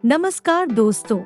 नमस्कार दोस्तों,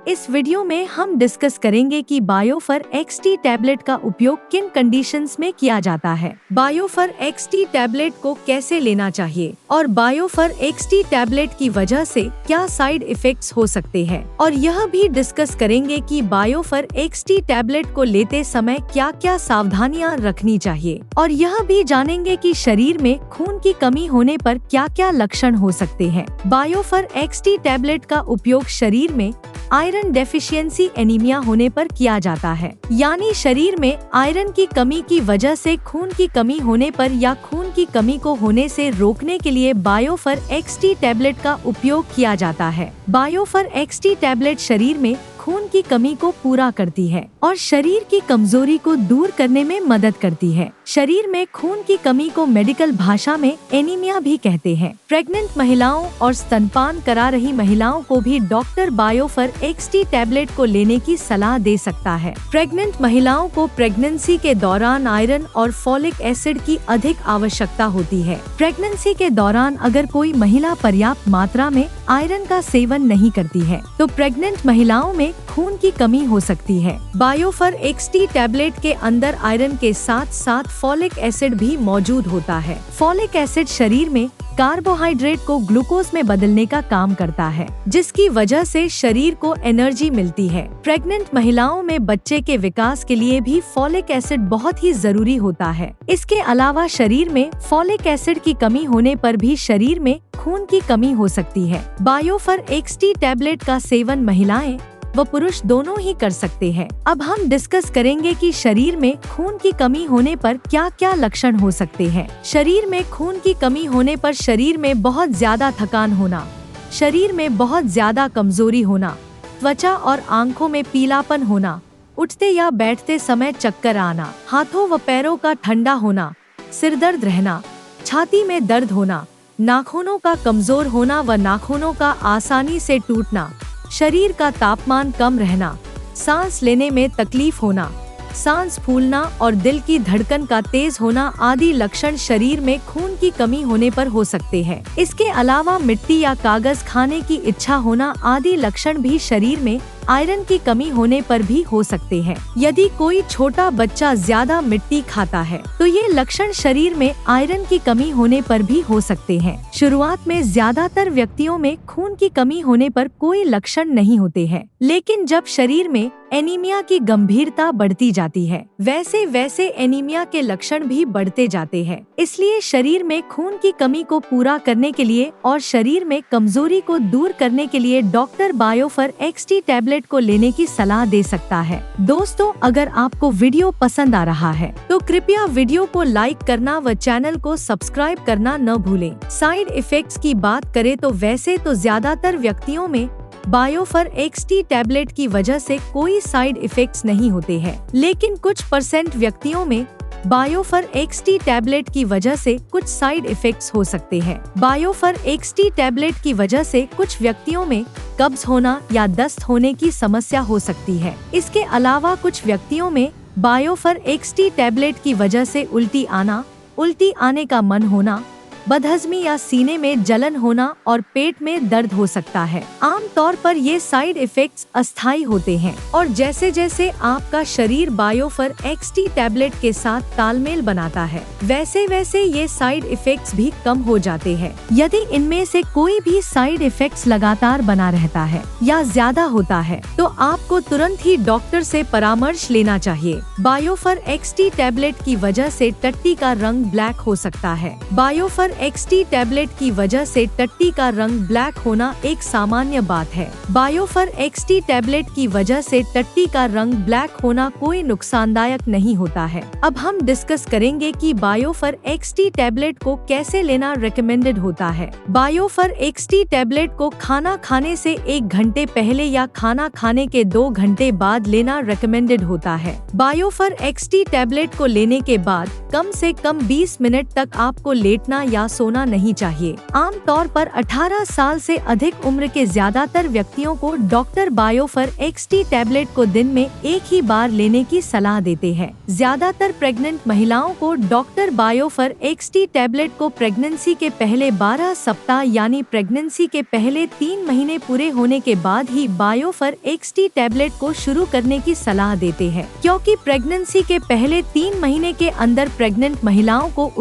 इस वीडियो में हम डिस्कस करेंगे कि बायोफर एक्सटी टैबलेट का उपयोग किन कंडीशंस में किया जाता है, बायोफर एक्सटी टैबलेट को कैसे लेना चाहिए और बायोफर एक्सटी टैबलेट की वजह से क्या साइड इफेक्ट्स हो सकते हैं। और यह भी डिस्कस करेंगे कि बायोफर एक्सटी टैबलेट को लेते समय क्या क्या सावधानियां रखनी चाहिए और यह भी जानेंगे कि शरीर में खून की कमी होने पर क्या क्या लक्षण हो सकते हैं। बायोफर एक्सटी टैबलेट का उपयोग शरीर में आयरन डेफिशिएंसी एनीमिया होने पर किया जाता है, यानी शरीर में आयरन की कमी की वजह से खून की कमी होने पर या खून की कमी को होने से रोकने के लिए बायोफर एक्सटी टैबलेट का उपयोग किया जाता है। बायोफर एक्सटी टैबलेट शरीर में खून की कमी को पूरा करती है और शरीर की कमजोरी को दूर करने में मदद करती है। शरीर में खून की कमी को मेडिकल भाषा में एनीमिया भी कहते हैं। प्रेग्नेंट महिलाओं और स्तनपान करा रही महिलाओं को भी डॉक्टर बायोफर एक्सटी टैबलेट को लेने की सलाह दे सकता है। प्रेग्नेंट महिलाओं को प्रेगनेंसी के दौरान आयरन और फॉलिक एसिड की अधिक आवश्यकता होती है। प्रेगनेंसी के दौरान अगर कोई महिला पर्याप्त मात्रा में आयरन का सेवन नहीं करती है तो प्रेग्नेंट महिलाओं में खून की कमी हो सकती है। बायोफर एक्सटी टैबलेट के अंदर आयरन के साथ साथ फॉलिक एसिड भी मौजूद होता है। फॉलिक एसिड शरीर में कार्बोहाइड्रेट को ग्लूकोज में बदलने का काम करता है, जिसकी वजह से शरीर को एनर्जी मिलती है। प्रेग्नेंट महिलाओं में बच्चे के विकास के लिए भी फॉलिक एसिड बहुत ही जरूरी होता है। इसके अलावा शरीर में फॉलिक एसिड की कमी होने पर भी शरीर में खून की कमी हो सकती है। बायोफर एक्सटी टैबलेट का सेवन महिलाएं व पुरुष दोनों ही कर सकते हैं। अब हम डिस्कस करेंगे कि शरीर में खून की कमी होने पर क्या क्या लक्षण हो सकते हैं। शरीर में खून की कमी होने पर शरीर में बहुत ज्यादा थकान होना, शरीर में बहुत ज्यादा कमजोरी होना, त्वचा और आंखों में पीलापन होना, उठते या बैठते समय चक्कर आना, हाथों व पैरों का ठंडा होना, सिर दर्द रहना, छाती में दर्द होना, नाखूनों का कमजोर होना व नाखूनों का आसानी से टूटना, शरीर का तापमान कम रहना, सांस लेने में तकलीफ होना, सांस फूलना और दिल की धड़कन का तेज होना आदि लक्षण शरीर में खून की कमी होने पर हो सकते हैं। इसके अलावा मिट्टी या कागज खाने की इच्छा होना आदि लक्षण भी शरीर में आयरन की कमी होने पर भी हो सकते हैं। यदि कोई छोटा बच्चा ज्यादा मिट्टी खाता है तो ये लक्षण शरीर में आयरन की कमी होने पर भी हो सकते हैं। शुरुआत में ज्यादातर व्यक्तियों में खून की कमी होने पर कोई लक्षण नहीं होते हैं, लेकिन जब शरीर में एनीमिया की गंभीरता बढ़ती जाती है वैसे वैसे एनीमिया के लक्षण भी बढ़ते जाते हैं। इसलिए शरीर में खून की कमी को पूरा करने के लिए और शरीर में कमजोरी को दूर करने के लिए डॉक्टर बायोफर एक्सटी टैबलेट को लेने की सलाह दे सकता है। दोस्तों, अगर आपको वीडियो पसंद आ रहा है तो कृपया वीडियो को लाइक करना व चैनल को सब्सक्राइब करना न भूलें। साइड इफेक्ट्स की बात करें तो वैसे तो ज्यादातर व्यक्तियों में बायोफर एक्सटी टैबलेट की वजह से कोई साइड इफेक्ट्स नहीं होते हैं, लेकिन कुछ % व्यक्तियों में बायोफर एक्सटी टैबलेट की वजह से कुछ साइड इफेक्ट्स हो सकते हैं। बायोफर एक्सटी टैबलेट की वजह से कुछ व्यक्तियों में कब्ज होना या दस्त होने की समस्या हो सकती है। इसके अलावा कुछ व्यक्तियों में बायोफर एक्सटी टैबलेट की वजह से उल्टी आने का मन होना, बदहजमी या सीने में जलन होना और पेट में दर्द हो सकता है। आम तौर पर ये साइड इफेक्ट्स अस्थायी होते हैं और जैसे जैसे आपका शरीर बायोफर एक्सटी टैबलेट के साथ तालमेल बनाता है वैसे वैसे ये साइड इफेक्ट्स भी कम हो जाते हैं। यदि इनमें से कोई भी साइड इफेक्ट्स लगातार बना रहता है या ज्यादा होता है तो आपको तुरंत ही डॉक्टर से परामर्श लेना चाहिए। बायोफर एक्सटी टैबलेट की वजह से टट्टी का रंग ब्लैक हो सकता है। बायोफर एक्सटी टैबलेट की वजह से टट्टी का रंग ब्लैक होना एक सामान्य बात है। बायोफर एक्सटी टैबलेट की वजह से टट्टी का रंग ब्लैक होना कोई नुकसानदायक नहीं होता है। अब हम डिस्कस करेंगे कि बायोफर एक्सटी टैबलेट को कैसे लेना रिकमेंडेड होता है। बायोफर एक्सटी टैबलेट को खाना खाने से 1 घंटे पहले या खाना खाने के 2 घंटे बाद लेना रिकमेंडेड होता है। बायोफर एक्सटी टैबलेट को लेने के बाद कम से कम 20 मिनट तक आपको लेटना या सोना नहीं चाहिए। आमतौर पर 18 साल से अधिक उम्र के ज्यादातर व्यक्तियों को डॉक्टर बायोफर XT टैबलेट को दिन में एक ही बार लेने की सलाह देते हैं। ज्यादातर प्रेग्नेंट महिलाओं को डॉक्टर बायोफर XT टैबलेट को प्रेगनेंसी के पहले 12 सप्ताह यानी प्रेगनेंसी के पहले 3 महीने पूरे होने के बाद ही बायोफर XT टैबलेट को शुरू करने की सलाह देते हैं, क्योंकि प्रेगनेंसी के पहले 3 महीने के अंदर प्रेग्नेंट महिलाओं को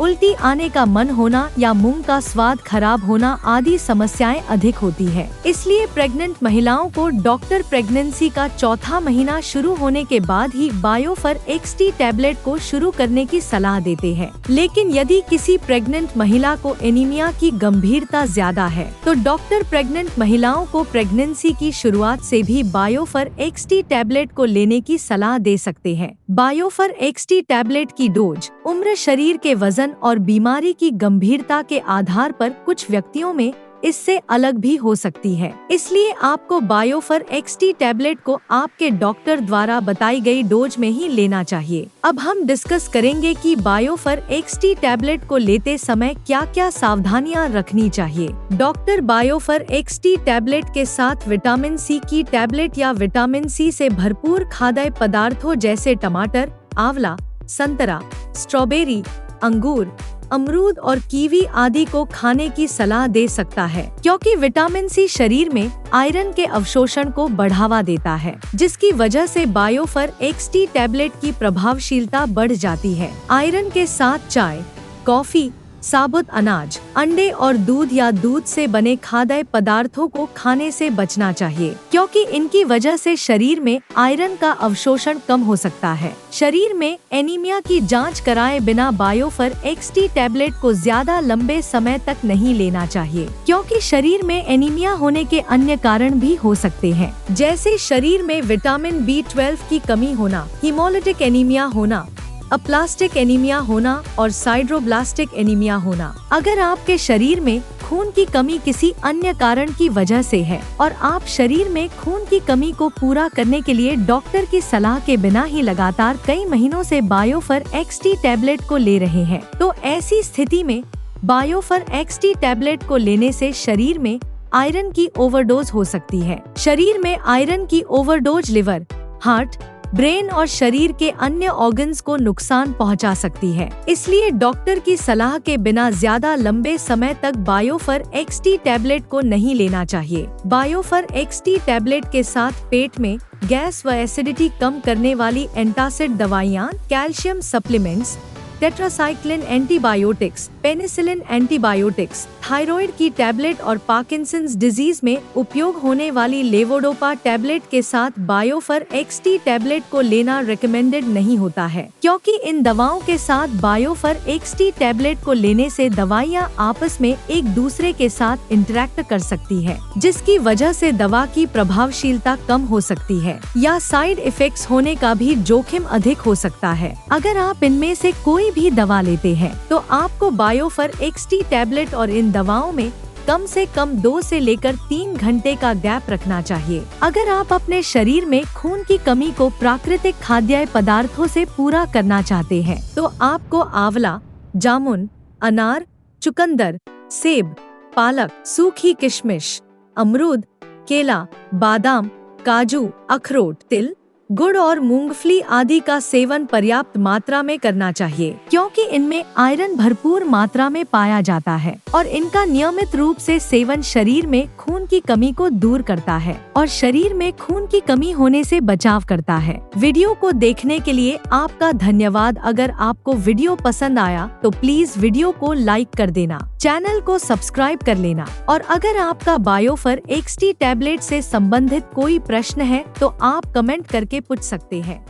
उल्टी आने का मन होना या मुंह का स्वाद खराब होना आदि समस्याएं अधिक होती है। इसलिए प्रेग्नेंट महिलाओं को डॉक्टर प्रेगनेंसी का चौथा महीना शुरू होने के बाद ही बायोफर XT टैबलेट को शुरू करने की सलाह देते हैं। लेकिन यदि किसी प्रेग्नेंट महिला को एनीमिया की गंभीरता ज्यादा है तो डॉक्टर प्रेग्नेंट महिलाओं को प्रेगनेंसी की शुरुआत से भी बायोफर XT टैबलेट को लेने की सलाह दे सकते हैं। बायोफर XT टैबलेट की डोज, उम्र, शरीर के वजन और बीमारी की गंभीरता के आधार पर कुछ व्यक्तियों में इससे अलग भी हो सकती है। इसलिए आपको बायोफर XT टैबलेट को आपके डॉक्टर द्वारा बताई गई डोज में ही लेना चाहिए। अब हम डिस्कस करेंगे कि बायोफर XT टैबलेट को लेते समय क्या क्या सावधानियां रखनी चाहिए। डॉक्टर बायोफर XT टैबलेट के साथ विटामिन C की टैबलेट या विटामिन C से भरपूर खाद्य पदार्थों जैसे टमाटर, आंवला, संतरा, स्ट्रॉबेरी, अंगूर, अमरूद और कीवी आदि को खाने की सलाह दे सकता है, क्योंकि विटामिन C शरीर में आयरन के अवशोषण को बढ़ावा देता है, जिसकी वजह से बायोफर XT टैबलेट की प्रभावशीलता बढ़ जाती है। आयरन के साथ चाय, कॉफी, साबुत अनाज, अंडे और दूध या दूध से बने खाद्य पदार्थों को खाने से बचना चाहिए, क्योंकि इनकी वजह से शरीर में आयरन का अवशोषण कम हो सकता है। शरीर में एनीमिया की जांच कराए बिना बायोफर XT टैबलेट को ज्यादा लंबे समय तक नहीं लेना चाहिए, क्योंकि शरीर में एनीमिया होने के अन्य कारण भी हो सकते हैं, जैसे शरीर में विटामिन B12 की कमी होना, हीमोलिटिक एनीमिया होना, अप्लास्टिक एनीमिया होना और साइड्रोब्लास्टिक एनीमिया होना। अगर आपके शरीर में खून की कमी किसी अन्य कारण की वजह से है और आप शरीर में खून की कमी को पूरा करने के लिए डॉक्टर की सलाह के बिना ही लगातार कई महीनों से बायोफर XT टैबलेट को ले रहे हैं, तो ऐसी स्थिति में बायोफर XT टैबलेट को लेने से शरीर में आयरन की ओवरडोज हो सकती है। शरीर में आयरन की ओवरडोज लिवर, हार्ट, ब्रेन और शरीर के अन्य ऑर्गन्स को नुकसान पहुंचा सकती है। इसलिए डॉक्टर की सलाह के बिना ज्यादा लंबे समय तक बायोफर XT टैबलेट को नहीं लेना चाहिए। बायोफर XT टैबलेट के साथ पेट में गैस व एसिडिटी कम करने वाली एंटासिड दवाइयाँ, calcium supplements, tetracycline antibiotics, penicillin antibiotics, thyroid की टैबलेट और पार्किंसंस डिजीज में उपयोग होने वाली लेवोडोपा टैबलेट के साथ बायोफर XT टैबलेट को लेना रिकमेंडेड नहीं होता है, क्योंकि इन दवाओं के साथ बायोफर XT टैबलेट को लेने से दवाइयां आपस में एक दूसरे के साथ इंटरेक्ट कर सकती है, जिसकी वजह से दवा की प्रभावशीलता कम हो सकती है या साइड इफेक्ट्स होने का भी जोखिम अधिक हो सकता है। अगर आप इनमें से कोई भी दवा लेते हैं तो आपको बायोफर XT टैबलेट और इन दवाओं में कम से कम 2 से लेकर 3 घंटे का गैप रखना चाहिए। अगर आप अपने शरीर में खून की कमी को प्राकृतिक खाद्य पदार्थों से पूरा करना चाहते हैं तो आपको आंवला, जामुन, अनार, चुकंदर, सेब, पालक, सूखी किशमिश, अमरूद, केला, बादाम, काजू, अखरोट, तिल, गुड़ और मूंगफली आदि का सेवन पर्याप्त मात्रा में करना चाहिए, क्योंकि इनमें आयरन भरपूर मात्रा में पाया जाता है और इनका नियमित रूप से सेवन शरीर में खून की कमी को दूर करता है और शरीर में खून की कमी होने से बचाव करता है। वीडियो को देखने के लिए आपका धन्यवाद। अगर आपको वीडियो पसंद आया तो प्लीज वीडियो को लाइक कर देना, चैनल को सब्सक्राइब कर लेना और अगर आपका बायोफर XT टैबलेट से संबंधित कोई प्रश्न है तो आप कमेंट करके पूछ सकते हैं।